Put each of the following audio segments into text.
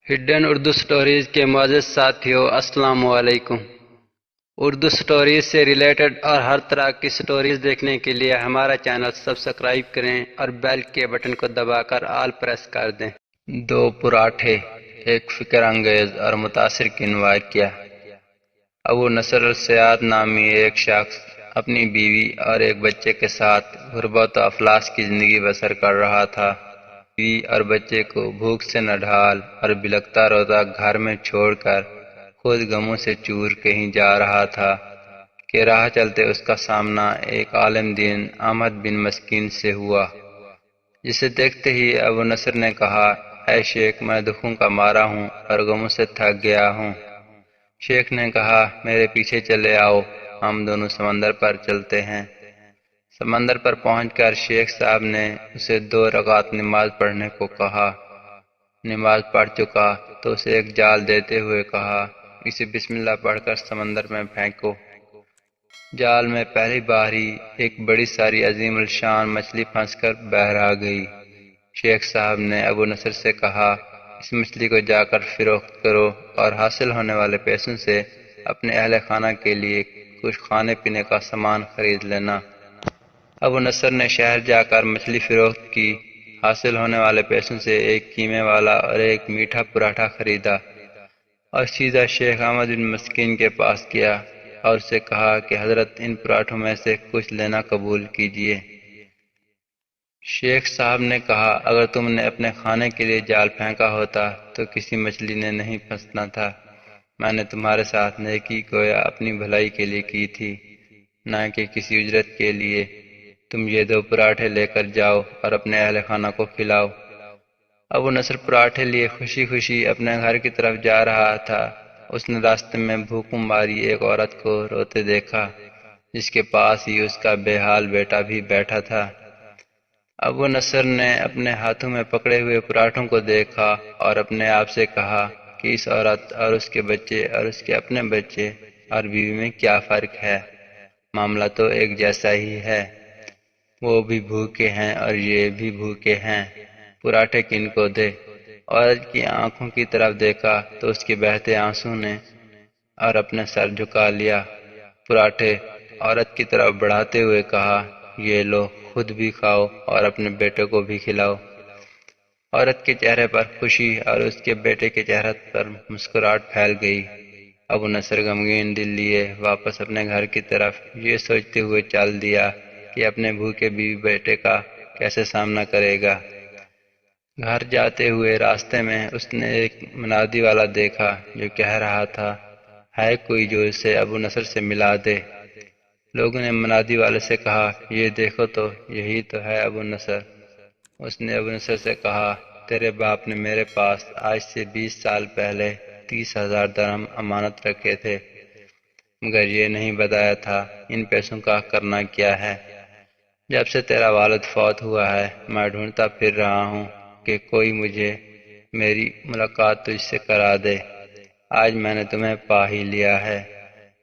Hidden Urdu stories کے معزز ساتھیوں، السلام علیکم۔ اردو سٹوریز سے ریلیٹڈ اور ہر طرح کی سٹوریز دیکھنے کے لیے ہمارا چینل سبسکرائب کریں اور بیل کے بٹن کو دبا کر آل پریس کر دیں۔ دو پراٹھے، ایک فکر انگیز اور متاثر کن واقعہ۔ ابو نصر السیاد نامی ایک شخص اپنی بیوی اور ایک بچے کے ساتھ غربت و افلاس کی زندگی بسر کر رہا تھا۔ بیوی اور بچے کو بھوک سے نڈھال اور بلکتا روتا گھر میں چھوڑ کر خود غموں سے چور کہیں جا رہا تھا کہ راہ چلتے اس کا سامنا ایک عالم دین احمد بن مسکین سے ہوا، جسے دیکھتے ہی ابو نصر نے کہا، اے شیخ، میں دکھوں کا مارا ہوں اور غموں سے تھک گیا ہوں۔ شیخ نے کہا، میرے پیچھے چلے آؤ، ہم دونوں سمندر پر چلتے ہیں۔ سمندر پر پہنچ کر شیخ صاحب نے اسے 2 رکعت نماز پڑھنے کو کہا۔ نماز پڑھ چکا تو اسے ایک جال دیتے ہوئے کہا، اسے بسم اللہ پڑھ کر سمندر میں پھینکو۔ جال میں پہلی بار ہی ایک بڑی ساری عظیم الشان مچھلی پھنس کر باہر آ گئی۔ شیخ صاحب نے ابو نصر سے کہا، اس مچھلی کو جا کر فروخت کرو اور حاصل ہونے والے پیسوں سے اپنے اہل خانہ کے لیے کچھ کھانے پینے کا سامان خرید لینا۔ ابو نصر نے شہر جا کر مچھلی فروخت کی، حاصل ہونے والے پیسوں سے ایک قیمے والا اور ایک میٹھا پراٹھا خریدا اور سیدھا شیخ احمد بن مسکین کے پاس گیا اور اسے کہا کہ حضرت، ان پراٹھوں میں سے کچھ لینا قبول کیجیے۔ شیخ صاحب نے کہا، اگر تم نے اپنے کھانے کے لیے جال پھینکا ہوتا تو کسی مچھلی نے نہیں پھنسنا تھا۔ میں نے تمہارے ساتھ نیکی گویا اپنی بھلائی کے لیے کی تھی، نہ کہ کسی اجرت کے لیے۔ تم یہ 2 پراٹھے لے کر جاؤ اور اپنے اہل خانہ کو کھلاؤ۔ ابو نصر پراٹھے لیے خوشی خوشی اپنے گھر کی طرف جا رہا تھا۔ اس نے راستے میں بھوکوں ماری ایک عورت کو روتے دیکھا، جس کے پاس ہی اس کا بے حال بیٹا بھی بیٹھا تھا۔ ابو نصر نے اپنے ہاتھوں میں پکڑے ہوئے پراٹھوں کو دیکھا اور اپنے آپ سے کہا کہ اس عورت اور اس کے بچے اور اس کے اپنے بچے اور بیوی میں کیا فرق ہے؟ معاملہ تو ایک جیسا ہی ہے۔ وہ بھی بھوکے ہیں اور یہ بھی بھوکے ہیں، پراٹھے کن کو دے؟ عورت کی آنکھوں کی طرف دیکھا تو اس کے بہتے آنسوں نے اور اپنا سر جھکا لیا۔ پراٹھے عورت کی طرف بڑھاتے ہوئے کہا، یہ لو، خود بھی کھاؤ اور اپنے بیٹے کو بھی کھلاؤ۔ عورت کے چہرے پر خوشی اور اس کے بیٹے کے چہرے پر مسکراہٹ پھیل گئی۔ ابو نصر غمگین دل لیے واپس اپنے گھر کی طرف یہ سوچتے ہوئے چل دیا کہ اپنے بھوکے بیوی بیٹے کا کیسے سامنا کرے گا۔ گھر جاتے ہوئے راستے میں اس نے ایک منادی والا دیکھا جو کہہ رہا تھا، ہے کوئی جو اسے ابو نصر سے ملا دے؟ لوگوں نے منادی والے سے کہا، یہ دیکھو تو، یہی تو ہے ابو نصر۔ اس نے ابو نصر سے کہا، تیرے باپ نے میرے پاس آج سے 20 سال پہلے 30,000 درہم امانت رکھے تھے، مگر یہ نہیں بتایا تھا ان پیسوں کا کرنا کیا ہے۔ جب سے تیرا والد فوت ہوا ہے میں ڈھونڈتا پھر رہا ہوں کہ کوئی مجھے میری ملاقات تجھ سے کرا دے۔ آج میں نے تمہیں پا ہی لیا ہے،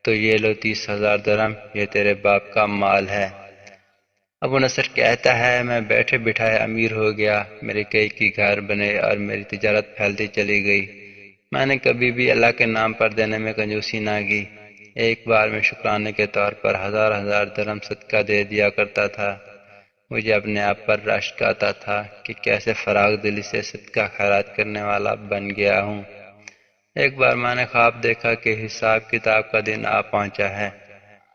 تو یہ لو 30,000 درہم، یہ تیرے باپ کا مال ہے۔ ابو نصر کہتا ہے، میں بیٹھے بٹھائے امیر ہو گیا، میرے کئی گھر بنے اور میری تجارت پھیلتی چلی گئی۔ میں نے کبھی بھی اللہ کے نام پر دینے میں کنجوسی نہ کی۔ ایک بار میں شکرانے کے طور پر 1000 درہم صدقہ دے دیا کرتا تھا۔ مجھے اپنے آپ پر رشک آتا تھا کہ کیسے فراغ دلی سے صدقہ خیرات کرنے والا بن گیا ہوں۔ ایک بار میں نے خواب دیکھا کہ حساب کتاب کا دن آ پہنچا ہے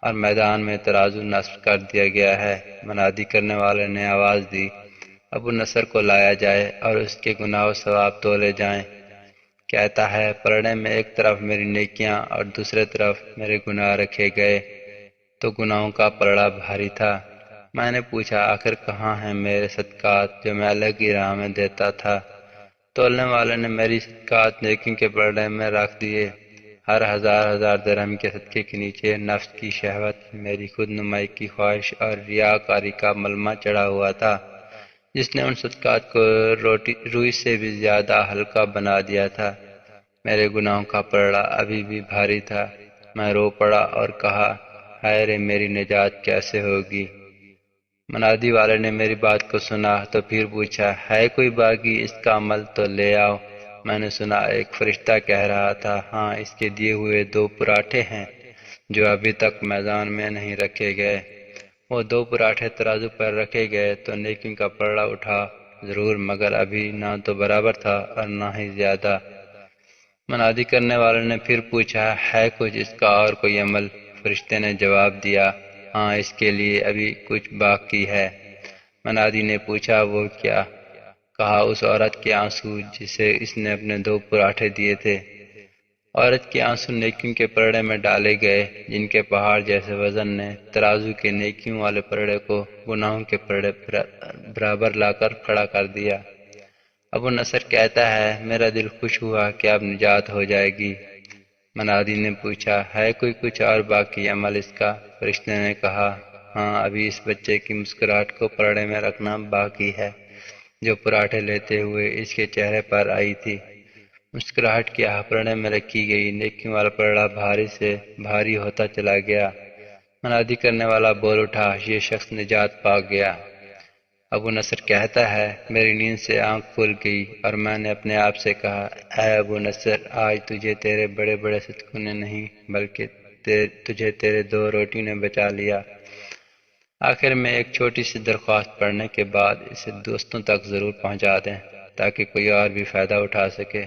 اور میدان میں ترازو نصب کر دیا گیا ہے۔ منادی کرنے والے نے آواز دی، ابو نصر کو لایا جائے اور اس کے گناہ و ثواب تولے جائیں۔ کہتا ہے، پلڑے میں ایک طرف میری نیکیاں اور دوسرے طرف میرے گناہ رکھے گئے تو گناہوں کا پلڑا بھاری تھا۔ میں نے پوچھا، آخر کہاں ہیں میرے صدقات جو میں اللہ کی راہ میں دیتا تھا؟ تولنے والے نے میری صدقات نیکی کے پلڑے میں رکھ دیے۔ ہر 1000 درہم کے صدقے کے نیچے نفس کی شہوت، میری خود نمائی کی خواہش اور ریاکاری کا ملمہ چڑھا ہوا تھا، جس نے ان صدقات کو روئی سے بھی زیادہ ہلکا بنا دیا تھا۔ میرے گناہوں کا پلڑا ابھی بھی بھاری تھا۔ میں رو پڑا اور کہا، ہائے رے، میری نجات کیسے ہوگی؟ منادی والے نے میری بات کو سنا تو پھر پوچھا، ہے کوئی باقی؟ اس کا عمل تو لے آؤ۔ میں نے سنا ایک فرشتہ کہہ رہا تھا، ہاں اس کے دیے ہوئے 2 پراٹھے ہیں جو ابھی تک میدان میں نہیں رکھے گئے۔ وہ 2 پراٹھے ترازو پر رکھے گئے تو نیکیوں کا پلڑا اٹھا ضرور، مگر ابھی نہ تو برابر تھا اور نہ ہی زیادہ۔ منادی کرنے والوں نے پھر پوچھا، ہے کچھ اس کا اور کوئی عمل؟ فرشتے نے جواب دیا، ہاں اس کے لیے ابھی کچھ باقی ہے۔ منادی نے پوچھا، وہ کیا؟ کہا، اس عورت کے آنسو جسے اس نے اپنے 2 پراٹھے دیے تھے۔ عورت کے آنسو نیکیوں کے پلڑے میں ڈالے گئے، جن کے پہاڑ جیسے وزن نے ترازو کے نیکیوں والے پلڑے کو گناہوں کے پلڑے برابر لا کر کھڑا کر دیا۔ ابو نصر کہتا ہے، میرا دل خوش ہوا کہ اب نجات ہو جائے گی۔ منادی نے پوچھا، ہے کوئی کچھ اور باقی عمل اس کا؟ فرشتے نے کہا، ہاں ابھی اس بچے کی مسکراہٹ کو پلڑے میں رکھنا باقی ہے جو پراٹھے لیتے ہوئے اس کے چہرے پر آئی تھی۔ مسکراہٹ کی پلڑے میں رکھی گئی، نیکیوں والا پلڑا بھاری سے بھاری ہوتا چلا گیا۔ منادی کرنے والا بول اٹھا، یہ شخص نجات پا گیا۔ ابو نصر کہتا ہے، میری نیند سے آنکھ کھل گئی اور میں نے اپنے آپ سے کہا، اے ابو نصر، آج تجھے تیرے بڑے بڑے صدقوں نے نہیں بلکہ تجھے تیرے 2 روٹیوں نے بچا لیا۔ آخر میں ایک چھوٹی سی درخواست پڑھنے کے بعد اسے دوستوں تک ضرور پہنچا دیں تاکہ کوئی اور بھی فائدہ اٹھا سکے۔